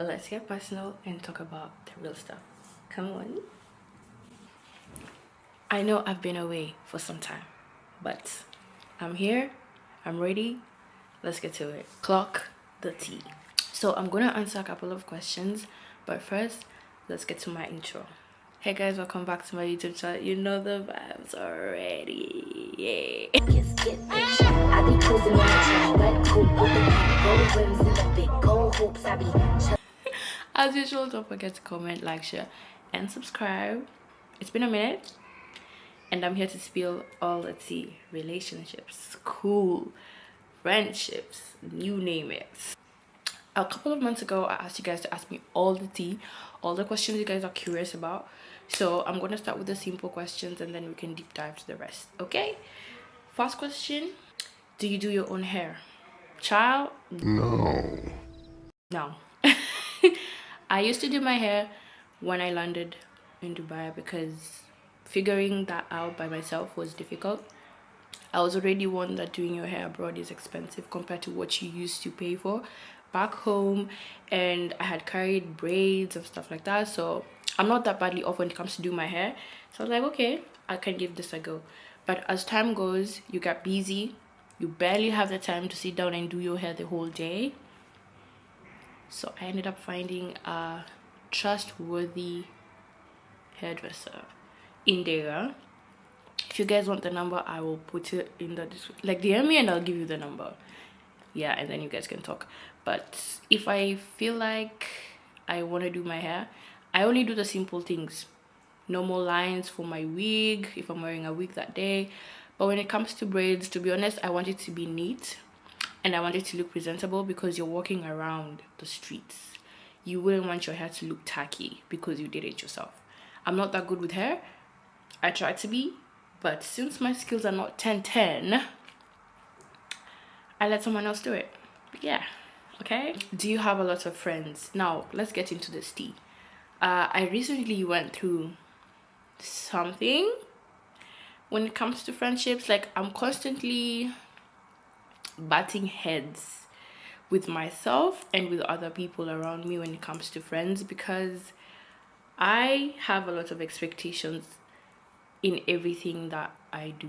let's get personal and talk about the real stuff. Come on. I know I've been away for some time, but I'm here, I'm ready. Let's get to it. Clock the tea. So I'm gonna answer a couple of questions, but first, let's get to my intro. Hey guys, welcome back to my YouTube channel. You know the vibes already. Yeah. As usual, don't forget to comment, like, share, and subscribe. It's been a minute, and I'm here to spill all the tea. Relationships, school, friendships, you name it. A couple of months ago, I asked you guys to ask me all the tea, all the questions you guys are curious about. So I'm gonna start with the simple questions and then we can deep dive to the rest. Okay, first question: do you do your own hair? Child, no. I used to do my hair when I landed in Dubai because figuring that out by myself was difficult. I was already one that doing your hair abroad is expensive compared to what you used to pay for back home, and I had carried braids and stuff like that, so I'm not that badly off when it comes to do my hair. So I was like, okay, I can give this a go. But as time goes, you get busy, you barely have the time to sit down and do your hair the whole day. So I ended up finding a trustworthy hairdresser in there. If you guys want the number, I will put it in the description. Like, DM me and I'll give you the number. Yeah, and then you guys can talk. But if I feel like I want to do my hair, I only do the simple things. Normal lines for my wig, if I'm wearing a wig that day. But when it comes to braids, to be honest, I want it to be neat. And I want it to look presentable because you're walking around the streets. You wouldn't want your hair to look tacky because you did it yourself. I'm not that good with hair. I try to be. But since my skills are not 10-10, I let someone else do it. Yeah, okay. Do you have a lot of friends? Now, let's get into this tea. I recently went through something when it comes to friendships. Like, I'm constantly batting heads with myself and with other people around me when it comes to friends, because I have a lot of expectations in everything that I do.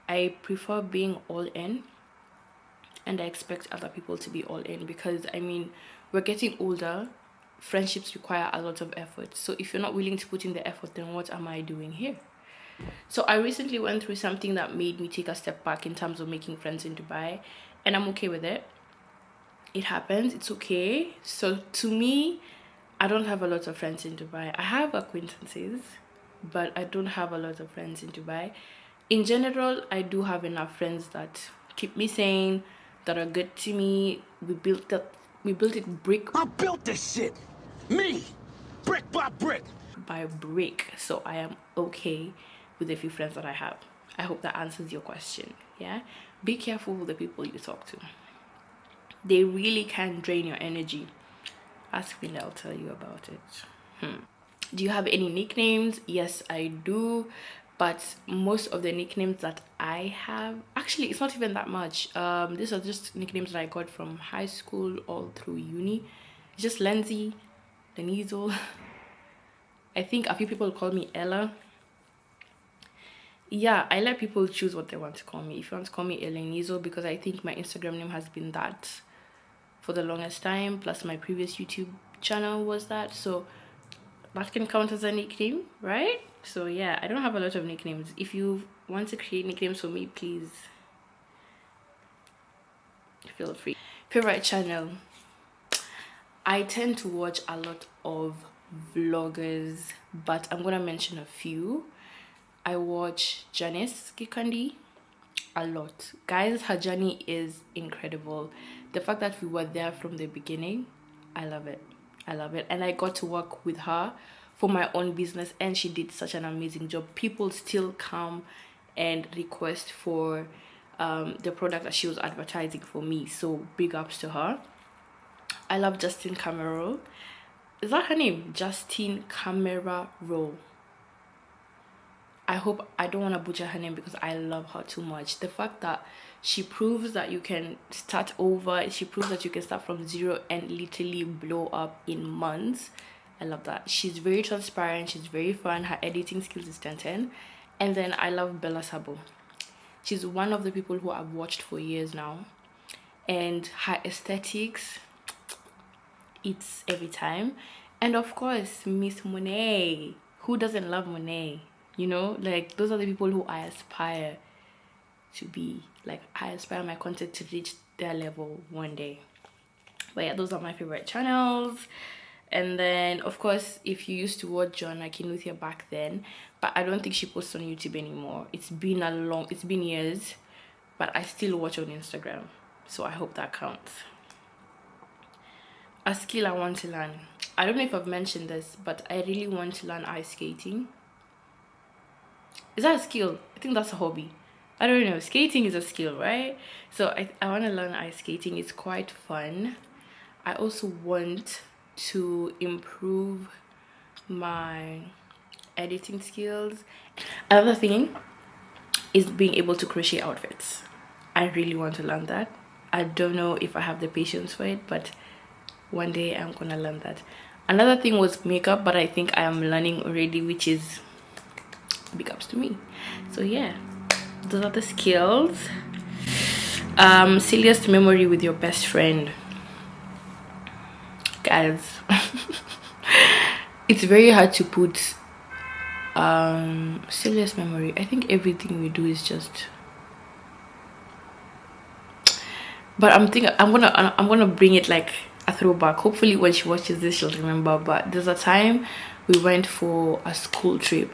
I prefer being all in, and I expect other people to be all in because, I mean, we're getting older. Friendships require a lot of effort. So if you're not willing to put in the effort, then what am I doing here? So I recently went through something that made me take a step back in terms of making friends in Dubai, and I'm okay with it. It happens, it's okay. So to me, I don't have a lot of friends in Dubai. I have acquaintances, but I don't have a lot of friends in Dubai. In general, I do have enough friends that keep me sane, that are good to me. We built it brick. I built this shit. Me, brick by brick. By brick. So I am okay with the few friends that I have. I hope that answers your question. Yeah, be careful with the people you talk to. They really can drain your energy. Ask me and I'll tell you about it. Do you have any nicknames? Yes, I do. But most of the nicknames that I have, actually, it's not even that much. These are just nicknames that I got from high school all through uni. It's just Lindsay, Denizo. I think a few people call me Ella. Yeah, I let people choose what they want to call me. If you want to call me Elenizo, because I think my Instagram name has been that for the longest time, plus my previous YouTube channel was that, so that can count as a nickname, right? So yeah, I don't have a lot of nicknames. If you want to create nicknames for me, please feel free. Favorite channel? I tend to watch a lot of vloggers, but I'm gonna mention a few. I watch Janice Gikandi a lot. Guys, her journey is incredible. The fact that we were there from the beginning, I love it. I love it. And I got to work with her for my own business, and she did such an amazing job. People still come and request for the product that she was advertising for me, so big ups to her. I love Justine Camero. Is that her name? Justine Camero. I hope I don't want to butcher her name because I love her too much. The fact that she proves that you can start over, she proves that you can start from zero and literally blow up in months. I love that. She's very transparent, she's very fun, her editing skills is 10/10. And then I love Bella Sabo. She's one of the people who I've watched for years now, and her aesthetics, it's every time. And of course, Miss Monet. Who doesn't love Monet? You know, like those are the people who I aspire to be. Like, I aspire my content to reach their level one day. But yeah, those are my favorite channels. And then of course, if you used to watch John Akinuthia back then, but I don't think she posts on YouTube anymore. It's been years, but I still watch on Instagram, so I hope that counts. A skill I want to learn. I don't know if I've mentioned this, but I really want to learn ice skating. Is that a skill? I think that's a hobby. I don't know. Skating is a skill, right? So I want to learn ice skating. It's quite fun. I also want to improve my editing skills. Another thing is being able to crochet outfits. I really want to learn that. I don't know if I have the patience for it, but one day I'm gonna learn that. Another thing was makeup, but I think I am learning already, which is big ups to me. So yeah, those are the skills. Silliest memory with your best friend. Guys, it's very hard to put silliest memory. I think everything we do is just, but I'm gonna bring it like a throwback. Hopefully when she watches this she'll remember. But there's a time we went for a school trip.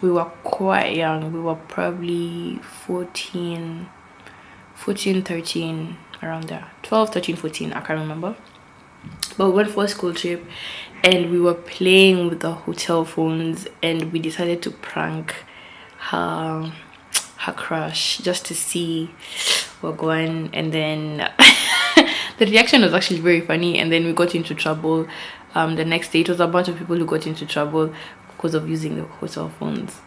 We were quite young. We were probably 14, 13, around there. 12, 13, 14, I can't remember. But we went for a school trip and we were playing with the hotel phones, and we decided to prank her crush just to see what going. And then the reaction was actually very funny, and then we got into trouble. The next day it was a bunch of people who got into trouble because of using the hotel phones.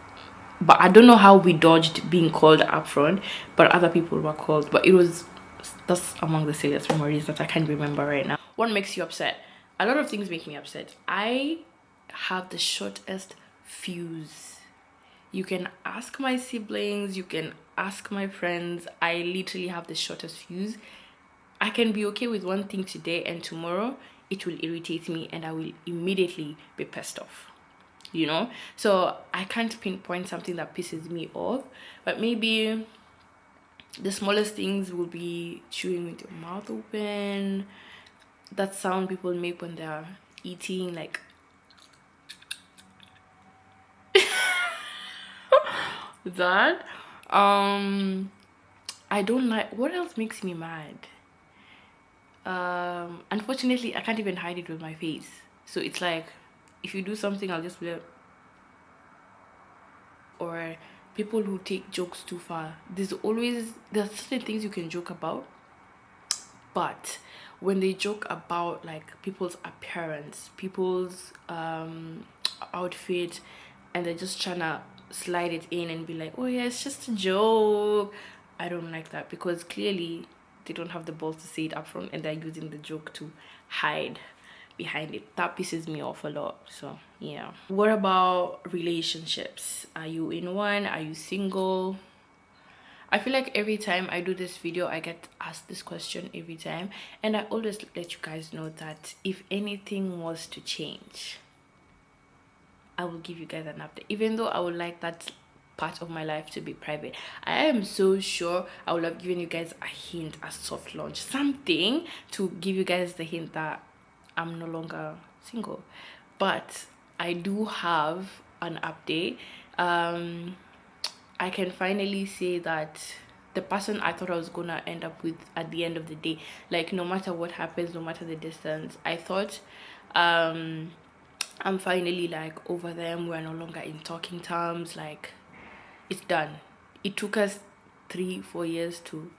But I don't know how we dodged being called up front, but other people were called. But that's among the silliest memories that I can't remember right now. What makes you upset? A lot of things make me upset. I have the shortest fuse. You can ask my siblings, you can ask my friends. I literally have the shortest fuse. I can be okay with one thing today, and tomorrow it will irritate me and I will immediately be pissed off, you know. So I can't pinpoint something that pisses me off, but maybe the smallest things will be chewing with your mouth open, that sound people make when they're eating, like that. I don't like. What else makes me mad? Unfortunately I can't even hide it with my face, so it's like if you do something I'll just be like, or people who take jokes too far. There's certain things you can joke about, but when they joke about like people's appearance, people's outfit, and they're just trying to slide it in and be like, oh yeah, it's just a joke, I don't like that, because clearly they don't have the balls to say it up front and they're using the joke to hide behind it. That pisses me off a lot. So yeah. What about relationships? Are you in one? Are you single? I feel like every time I do this video I get asked this question every time, and I always let you guys know that if anything was to change, I will give you guys an update, even though I would like that part of my life to be private. I am so sure I would have given you guys a hint, a soft launch, something to give you guys the hint that I'm no longer single. But I do have an update. I can finally say that the person I thought I was gonna end up with at the end of the day, like no matter what happens, no matter the distance, I thought I'm finally like over them. We're no longer in talking terms. Like, it's done. It took us 3-4 years to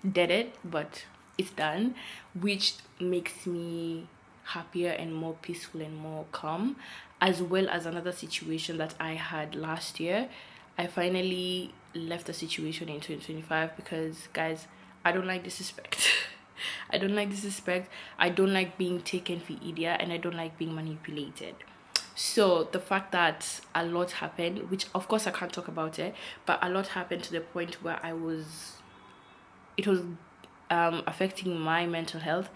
dead it, but it's done, which makes me happier and more peaceful and more calm, as well as another situation that I had last year. I finally left the situation in 2025 because, guys, I don't like disrespect. I don't like disrespect. I don't like being taken for idiot, and I don't like being manipulated. So the fact that a lot happened, which of course I can't talk about it, but a lot happened to the point where it was affecting my mental health.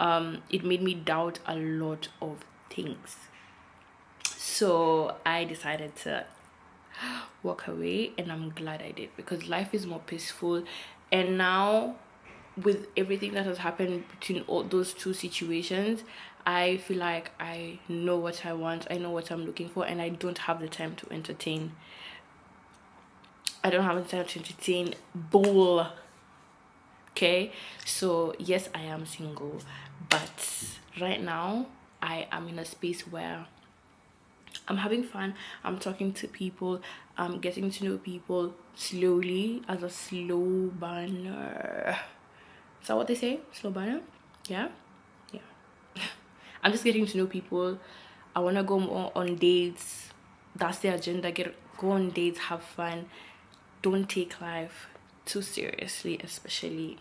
It made me doubt a lot of things. So I decided to walk away, and I'm glad I did, because life is more peaceful. And now, with everything that has happened between all those two situations, I feel like I know what I want, I know what I'm looking for, and I don't have the time to entertain. I don't have the time to entertain bull. Okay, so yes, I am single, but right now I am in a space where I'm having fun. I'm talking to people. I'm getting to know people slowly, as a slow burner. Is that what they say? Slow burner? Yeah? Yeah. I'm just getting to know people. I want to go more on dates. That's the agenda. Go on dates, have fun. Don't take life too seriously, especially.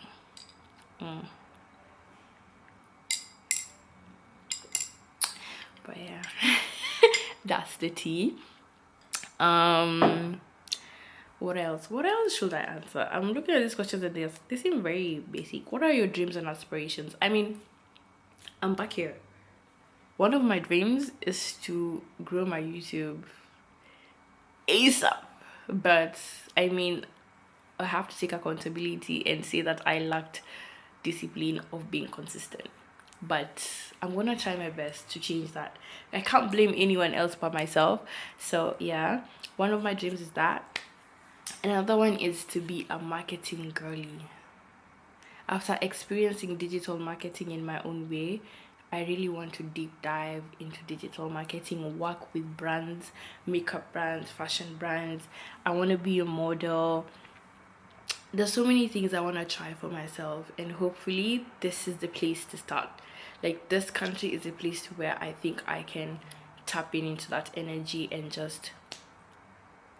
But yeah, that's the tea. Um, what else should I answer? I'm looking at these questions and they seem very basic. What are your dreams and aspirations? I mean, I'm back here. One of my dreams is to grow my YouTube ASAP, but I mean, I have to take accountability and say that I lacked discipline of being consistent. But I'm gonna try my best to change that. I can't blame anyone else but myself. So yeah, one of my dreams is that. Another one is to be a marketing girly. After experiencing digital marketing in my own way, I really want to deep dive into digital marketing, work with brands, makeup brands, fashion brands. I want to be a model. There's so many things I want to try for myself, and hopefully this is the place to start. Like, this country is a place where I think I can tap into that energy and just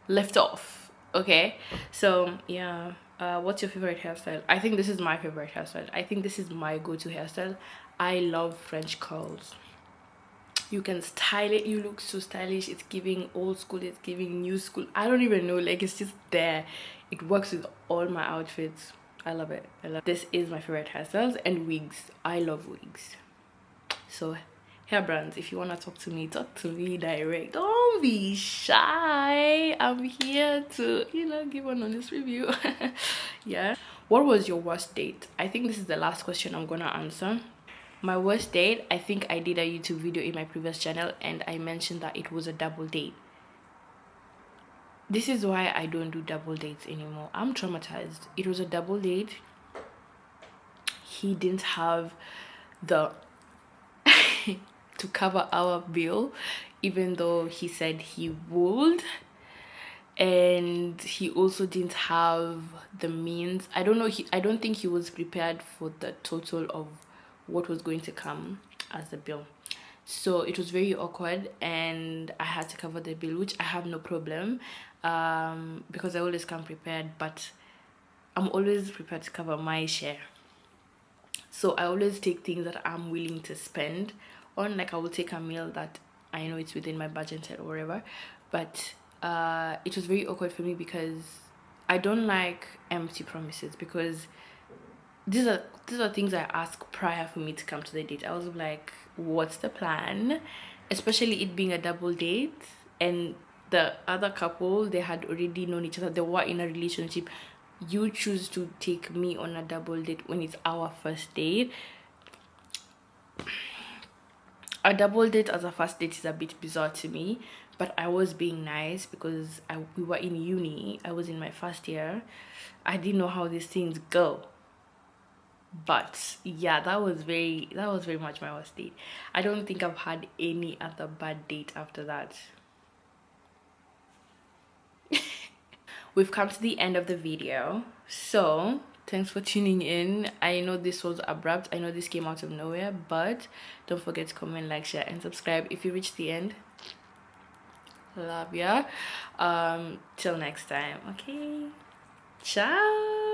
lift off. Okay, so yeah, what's your favorite hairstyle? I think this is my favorite hairstyle. I think this is my go-to hairstyle. I love French curls. You can style it, you look so stylish. It's giving old school, it's giving new school. I don't even know, like, it's just there. It works with all my outfits. I love it. This is my favorite hairstyles. And wigs, I love wigs. So hair brands, if you want to talk to me direct. Don't be shy. I'm here to, give an honest review. Yeah. What was your worst date? I think this is the last question I'm gonna answer. My worst date, I think I did a YouTube video in my previous channel and I mentioned that it was a double date. This is why I don't do double dates anymore. I'm traumatized. It was a double date. He didn't have the to cover our bill, even though he said he would. And he also didn't have the means. I don't think he was prepared for the total of what was going to come as the bill. So it was very awkward and I had to cover the bill, which I have no problem, because I always come prepared, but I'm always prepared to cover my share. So I always take things that I'm willing to spend on. Like, I will take a meal that I know it's within my budget or whatever. But it was very awkward for me because I don't like empty promises, because these are things I ask prior for me to come to the date. I was like, what's the plan? Especially it being a double date, and the other couple, they had already known each other, they were in a relationship. You choose to take me on a double date when it's our first date. A double date as a first date is a bit bizarre to me, but I was being nice because we were in uni. I was in my first year. I didn't know how these things go. But yeah, that was very much my worst date. I don't think I've had any other bad date after that. We've come to the end of the video, so Thanks for tuning in. I know this was abrupt. I know this came out of nowhere, but don't forget to comment, like, share, and subscribe if you reached the end. Love ya. Till next time. Okay. Ciao.